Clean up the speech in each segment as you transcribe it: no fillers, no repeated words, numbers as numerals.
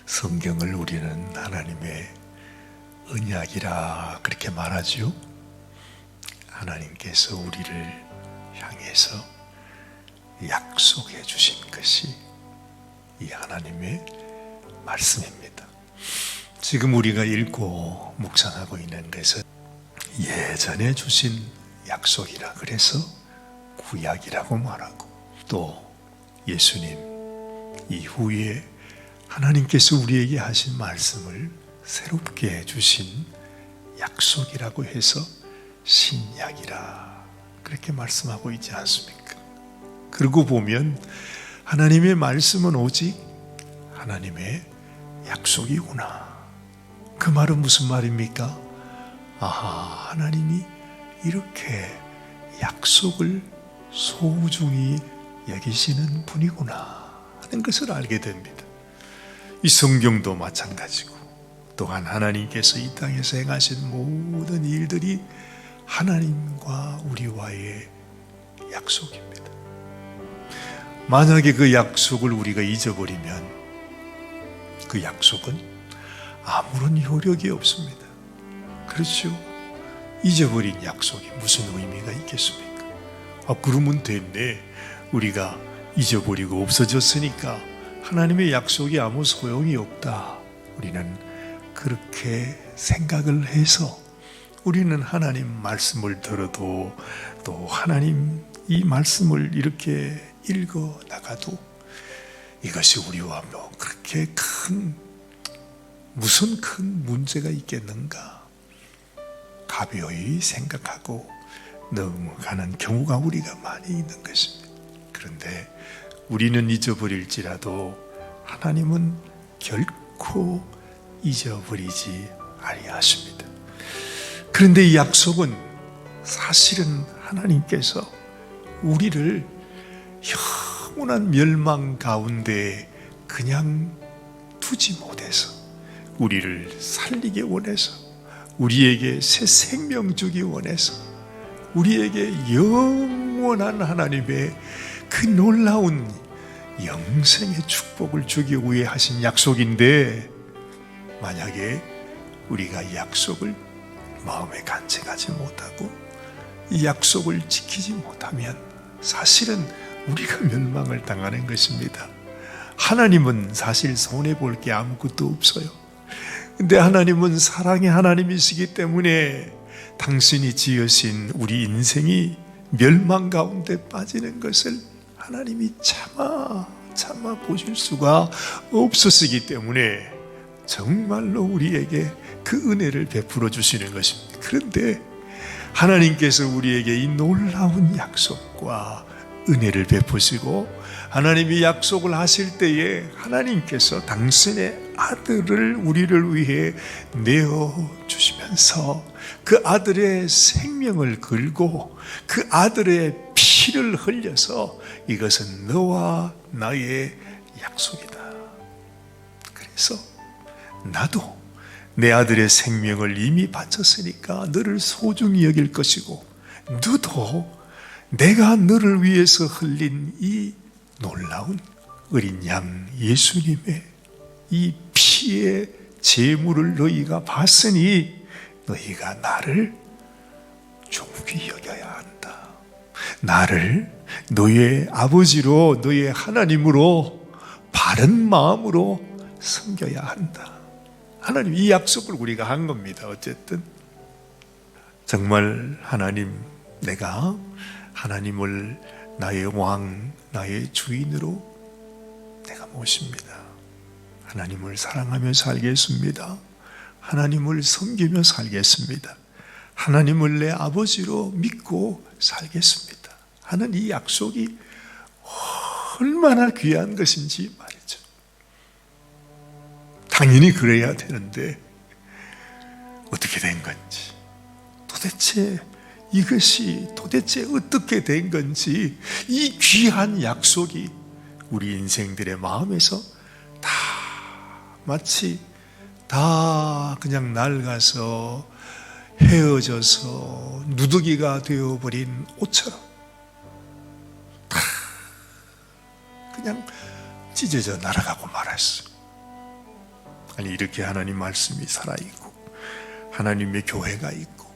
성경을 우리는 하나님의 언약이라 그렇게 말하죠. 하나님께서 우리를 향해서 약속해 주신 것이 이 하나님의 말씀입니다. 지금 우리가 읽고 묵상하고 있는 것은 예전에 주신 약속이라 그래서 구약이라고 말하고, 또 예수님 이후에 하나님께서 우리에게 하신 말씀을 새롭게 주신 약속이라고 해서 신약이라 그렇게 말씀하고 있지 않습니까? 그러고 보면 하나님의 말씀은 오직 하나님의 약속이구나. 그 말은 무슨 말입니까? 아하, 하나님이 이렇게 약속을 소중히 여기시는 분이구나 하는 것을 알게 됩니다. 이 성경도 마찬가지고, 또한 하나님께서 이 땅에서 행하신 모든 일들이 하나님과 우리와의 약속입니다. 만약에 그 약속을 우리가 잊어버리면 그 약속은 아무런 효력이 없습니다. 그렇죠? 잊어버린 약속이 무슨 의미가 있겠습니까? 그러면 됐네. 우리가 잊어버리고 없어졌으니까 하나님의 약속이 아무 소용이 없다. 우리는 그렇게 생각을 해서 우리는 하나님 말씀을 들어도, 또 하나님 이 말씀을 이렇게 읽어 나가도 이것이 우리와 뭐 그렇게 무슨 큰 문제가 있겠는가 가벼이 생각하고 넘어가는 경우가 우리가 많이 있는 것입니다. 그런데 우리는 잊어버릴지라도 하나님은 결코 잊어버리지 아니하십니다. 그런데 이 약속은 사실은 하나님께서 우리를 영원한 멸망 가운데 그냥 두지 못해서 우리를 살리기 원해서, 우리에게 새 생명 주기 원해서, 우리에게 영원한 하나님의 그 놀라운 영생의 축복을 주기 위해 하신 약속인데, 만약에 우리가 이 약속을 마음에 간직하지 못하고 이 약속을 지키지 못하면 사실은 우리가 멸망을 당하는 것입니다. 하나님은 사실 손해볼 게 아무것도 없어요. 근데 하나님은 사랑의 하나님이시기 때문에 당신이 지으신 우리 인생이 멸망 가운데 빠지는 것을 하나님이 차마 보실 수가 없으시기 때문에 정말로 우리에게 그 은혜를 베풀어 주시는 것입니다. 그런데 하나님께서 우리에게 이 놀라운 약속과 은혜를 베푸시고, 하나님이 약속을 하실 때에 하나님께서 당신의 아들을 우리를 위해 내어주시면서 그 아들의 생명을 걸고 그 아들의 피를 흘려서 이것은 너와 나의 약속이다. 그래서 나도 내 아들의 생명을 이미 바쳤으니까 너를 소중히 여길 것이고, 너도 내가 너를 위해서 흘린 이 놀라운 어린 양 예수님의 이 피의 제물을 너희가 봤으니 너희가 나를 존귀 여겨야 한다. 나를 너의 아버지로, 너의 하나님으로 바른 마음으로 섬겨야 한다. 하나님 이 약속을 우리가 한 겁니다. 어쨌든 정말 하나님, 내가 하나님을 나의 왕, 나의 주인으로 내가 모십니다. 하나님을 사랑하며 살겠습니다. 하나님을 섬기며 살겠습니다. 하나님을 내 아버지로 믿고 살겠습니다 하는 이 약속이 얼마나 귀한 것인지 말이죠. 당연히 그래야 되는데 어떻게 된 건지, 이것이 도대체 어떻게 된 건지, 이 귀한 약속이 우리 인생들의 마음에서 다 마치 다 그냥 낡아서 헤어져서 누더기가 되어버린 옷처럼 다 그냥 찢어져 날아가고 말았어요. 아니, 이렇게 하나님 말씀이 살아있고 하나님의 교회가 있고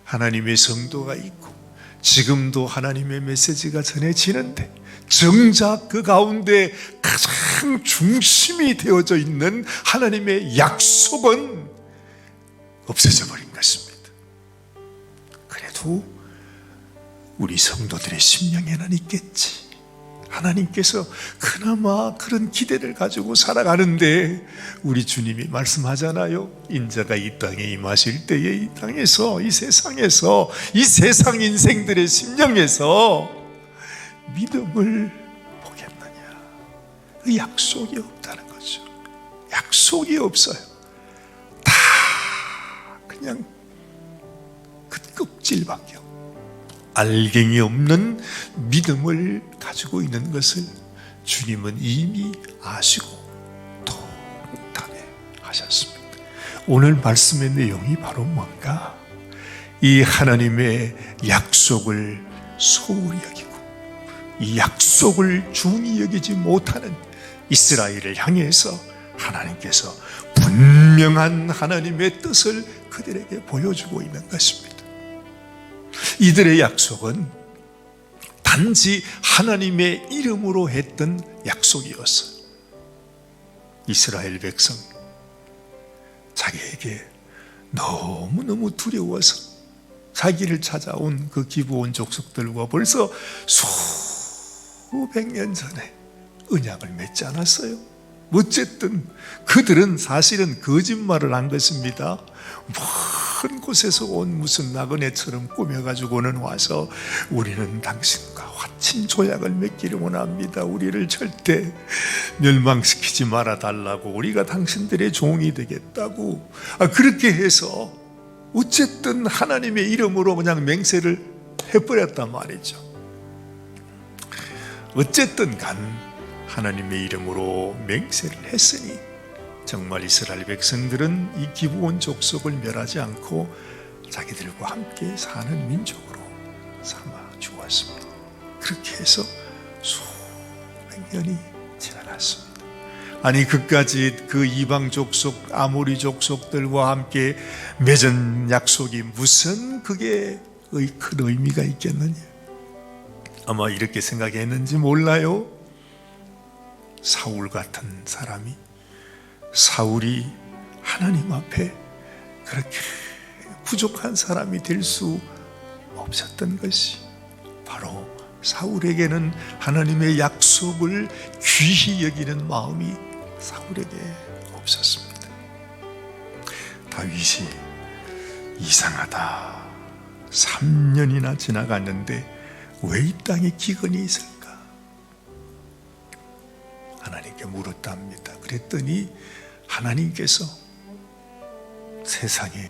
하나님의 성도가 있고 지금도 하나님의 메시지가 전해지는데 정작 그 가운데 가장 중심이 되어져 있는 하나님의 약속은 없어져 버린 것입니다. 그래도 우리 성도들의 심령에는 있겠지. 하나님께서 그나마 그런 기대를 가지고 살아가는데 우리 주님이 말씀하잖아요. 인자가 이 땅에 임하실 때에 이 땅에서 이 세상에서 이 세상 인생들의 심령에서 믿음을 보겠느냐. 그 약속이 없다는 거죠. 약속이 없어요. 다 그냥 그 껍질밖에 없어요. 알갱이 없는 믿음을 가지고 있는 것을 주님은 이미 아시고 통탄해 하셨습니다. 오늘 말씀의 내용이 바로 뭔가? 이 하나님의 약속을 소홀히 여기고 이 약속을 중히 여기지 못하는 이스라엘을 향해서 하나님께서 분명한 하나님의 뜻을 그들에게 보여주고 있는 것입니다. 이들의 약속은 단지 하나님의 이름으로 했던 약속이었어요. 이스라엘 백성, 자기에게 너무너무 두려워서 자기를 찾아온 그 기브온 족속들과 벌써 수백 년 전에 언약을 맺지 않았어요? 어쨌든 그들은 사실은 거짓말을 한 것입니다. 먼 곳에서 온 무슨 나그네처럼 꾸며가지고는 와서 우리는 당신과 화친 조약을 맺기를 원합니다. 우리를 절대 멸망시키지 말아달라고, 우리가 당신들의 종이 되겠다고 그렇게 해서 어쨌든 하나님의 이름으로 그냥 맹세를 해버렸단 말이죠. 어쨌든 간 하나님의 이름으로 맹세를 했으니 정말 이스라엘 백성들은 이 기브온 족속을 멸하지 않고 자기들과 함께 사는 민족으로 삼아 주었습니다. 그렇게 해서 수백 년이 지나갔습니다. 아니, 그까지 그 이방 족속, 아모리 족속들과 함께 맺은 약속이 무슨 그게 큰 의미가 있겠느냐? 아마 이렇게 생각했는지 몰라요. 사울 같은 사람이, 사울이 하나님 앞에 그렇게 부족한 사람이 될 수 없었던 것이 바로 사울에게는 하나님의 약속을 귀히 여기는 마음이 사울에게 없었습니다. 다윗이 이상하다, 3년이나 지나갔는데 왜 이 땅에 기근이 있을까? 하나님께 물었답니다. 그랬더니 하나님께서 세상에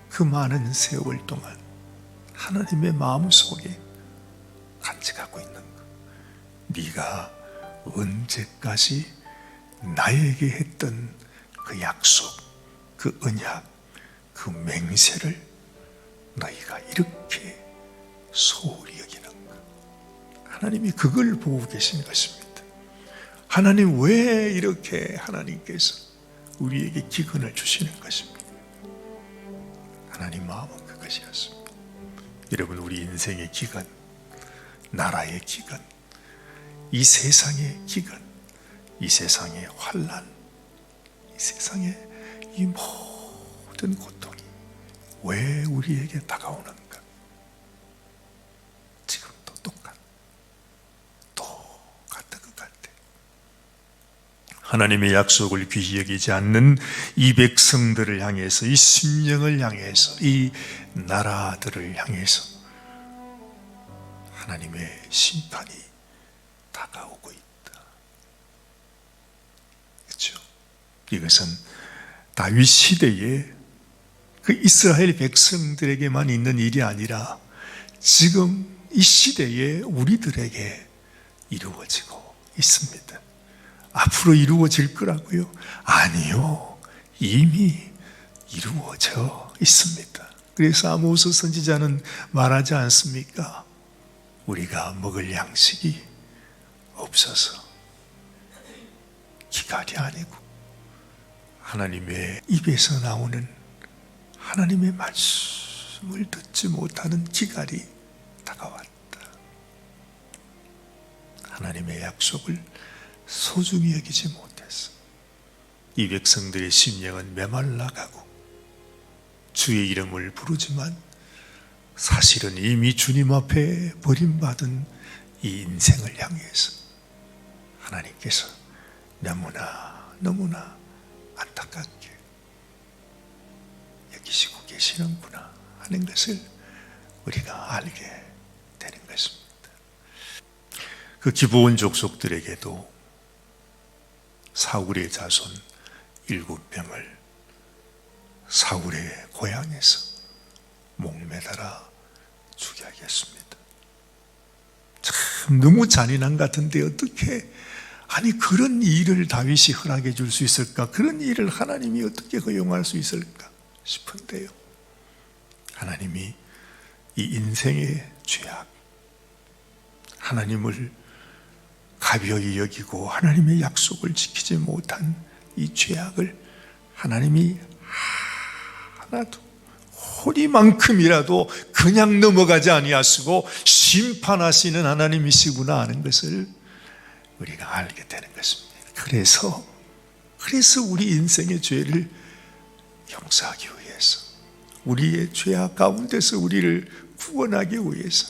그 많은 세월 동안 하나님의 마음속에 간직하고 있는 것, 네가 언제까지 나에게 했던 그 약속, 그 언약, 그 맹세를 너희가 이렇게 소홀히 여기는 것, 하나님이 그걸 보고 계신 것입니다. 하나님, 왜 이렇게 하나님께서 우리에게 기근을 주시는 것입니다. 하나님 마음은 그것이었습니다. 여러분, 우리 인생의 기근, 나라의 기근, 이 세상의 기근, 이 세상의 환난, 이 세상의 이 모든 고통이 왜 우리에게 다가오는가? 지금도 똑같은 것 같아. 하나님의 약속을 귀히 여기지 않는 이 백성들을 향해서, 이 심령을 향해서, 이 나라들을 향해서 하나님의 심판이 다가오고 있다. 그렇죠? 이것은 다윗 시대에 그 이스라엘 백성들에게만 있는 일이 아니라 지금 이 시대에 우리들에게 이루어지고 있습니다. 앞으로 이루어질 거라고요? 아니요, 이미 이루어져 있습니다. 그래서 아모스 선지자는 말하지 않습니까? 우리가 먹을 양식이 없어서 기갈이 아니고 하나님의 입에서 나오는 하나님의 말씀을 듣지 못하는 기갈이 다가왔다. 하나님의 약속을 소중히 여기지 못했어. 이 백성들의 심령은 메말라가고 주의 이름을 부르지만 사실은 이미 주님 앞에 버림받은 이 인생을 향해서 하나님께서 너무나 안타깝게 여기시고 계시는구나 하는 것을 우리가 알게 되는 것입니다. 그 기브온 족속들에게도 사울의 자손 7명을 사울의 고향에서 목매달아 죽여야겠습니다. 참 너무 잔인한 것 같은데 어떻게 그런 일을 다윗이 허락해 줄 수 있을까? 그런 일을 하나님이 어떻게 허용할 수 있을까 싶은데요. 하나님이 이 인생의 죄악, 하나님을 가벼이 여기고 하나님의 약속을 지키지 못한 이 죄악을 하나님이 하나도 호리만큼이라도 그냥 넘어가지 아니하시고 심판하시는 하나님이시구나 하는 것을 우리가 알게 되는 것입니다. 그래서 우리 인생의 죄를 용서하기 위해서, 우리의 죄악 가운데서 우리를 구원하기 위해서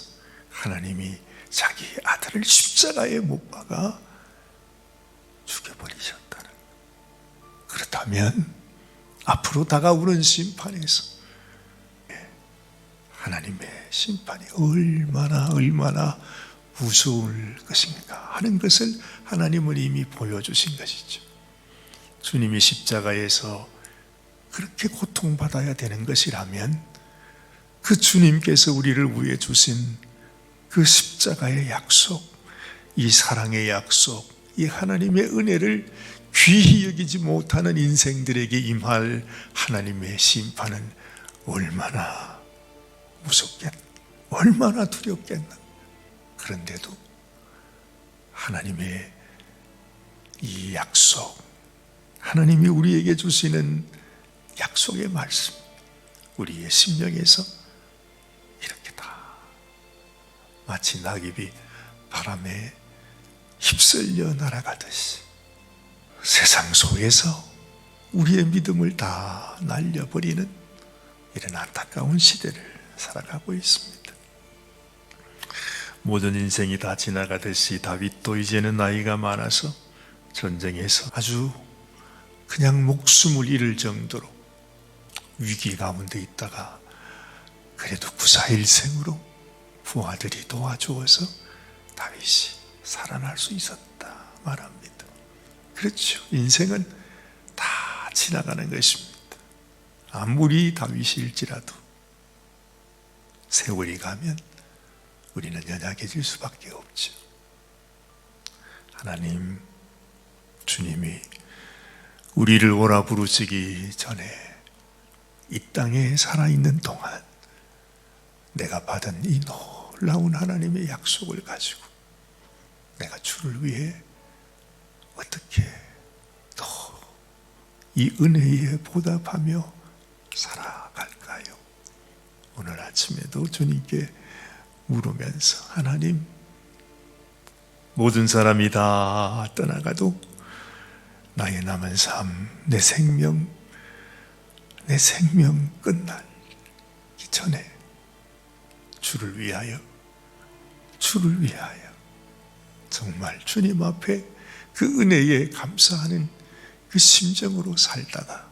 하나님이 자기 아들을 십자가에 못 박아 죽여버리셨다는. 그렇다면 앞으로 다가오는 심판에서 하나님의 심판이 얼마나 무서울 것인가 하는 것을 하나님은 이미 보여주신 것이죠. 주님이 십자가에서 그렇게 고통받아야 되는 것이라면 그 주님께서 우리를 위해 주신 그 십자가의 약속, 이 사랑의 약속, 이 하나님의 은혜를 귀히 여기지 못하는 인생들에게 임할 하나님의 심판은 얼마나 무섭겠나, 얼마나 두렵겠나. 그런데도 하나님의 이 약속, 하나님이 우리에게 주시는 약속의 말씀, 우리의 심령에서 이렇게 다 마치 낙엽이 바람에 휩쓸려 날아가듯이 세상 속에서 우리의 믿음을 다 날려버리는 이런 안타까운 시대를 살아가고 있습니다. 모든 인생이 다 지나가듯이 다윗도 이제는 나이가 많아서 전쟁에서 아주 그냥 목숨을 잃을 정도로 위기 가운데 있다가 그래도 구사일생으로 부하들이 도와주어서 다윗이 살아날 수 있었다 말합니다. 그렇죠. 인생은 다 지나가는 것입니다. 아무리 다윗일지라도 세월이 가면 우리는 연약해질 수밖에 없죠. 하나님, 주님이 우리를 오라 부르시기 전에 이 땅에 살아있는 동안 내가 받은 이 놀라운 하나님의 약속을 가지고 내가 주를 위해 어떻게 더 이 은혜에 보답하며 살아갈까요? 오늘 아침에도 주님께 물으면서 하나님, 모든 사람이 다 떠나가도 나의 남은 삶, 내 생명 끝나기 전에 주를 위하여 정말 주님 앞에 그 은혜에 감사하는 그 심정으로 살다가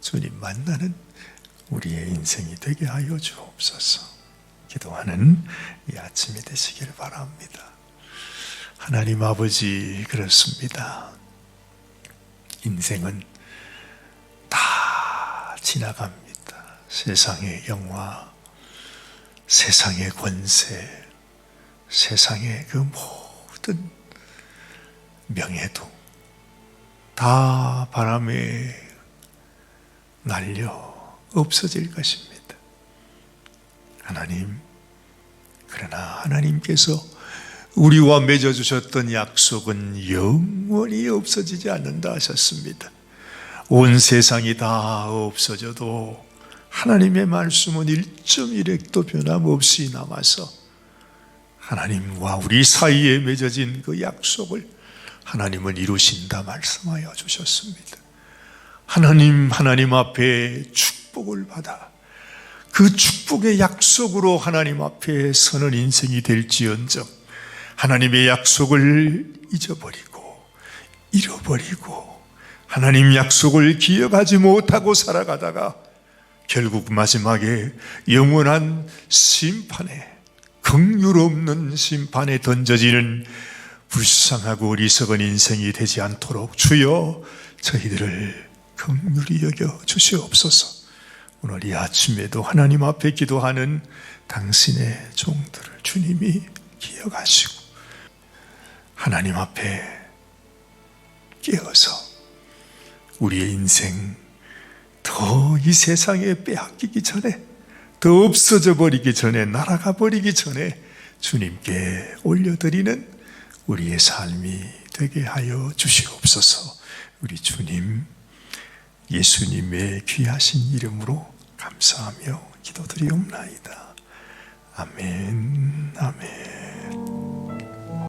주님 만나는 우리의 인생이 되게 하여 주옵소서. 기도하는 이 아침이 되시길 바랍니다. 하나님 아버지, 그렇습니다. 인생은 다 지나갑니다. 세상의 영화, 세상의 권세, 세상의 그 모든 명예도 다 바람에 날려 없어질 것입니다. 하나님, 그러나 하나님께서 우리와 맺어주셨던 약속은 영원히 없어지지 않는다 하셨습니다. 온 세상이 다 없어져도 하나님의 말씀은 1.1획도 변함없이 남아서 하나님과 우리 사이에 맺어진 그 약속을 하나님은 이루신다 말씀하여 주셨습니다. 하나님 앞에 축복을 받아 그 축복의 약속으로 하나님 앞에 서는 인생이 될지언정 하나님의 약속을 잃어버리고 하나님 약속을 기억하지 못하고 살아가다가 결국 마지막에 영원한 심판에, 긍휼 없는 심판에 던져지는 불쌍하고 어리석은 인생이 되지 않도록 주여 저희들을 긍휼히 여겨 주시옵소서. 오늘 이 아침에도 하나님 앞에 기도하는 당신의 종들을 주님이 기억하시고 하나님 앞에 깨어서 우리의 인생 더 이 세상에 빼앗기기 전에, 더 없어져 버리기 전에, 날아가 버리기 전에 주님께 올려드리는 우리의 삶이 되게 하여 주시옵소서. 우리 주님 예수님의 귀하신 이름으로 감사하며 기도드리옵나이다. 아멘. 아멘.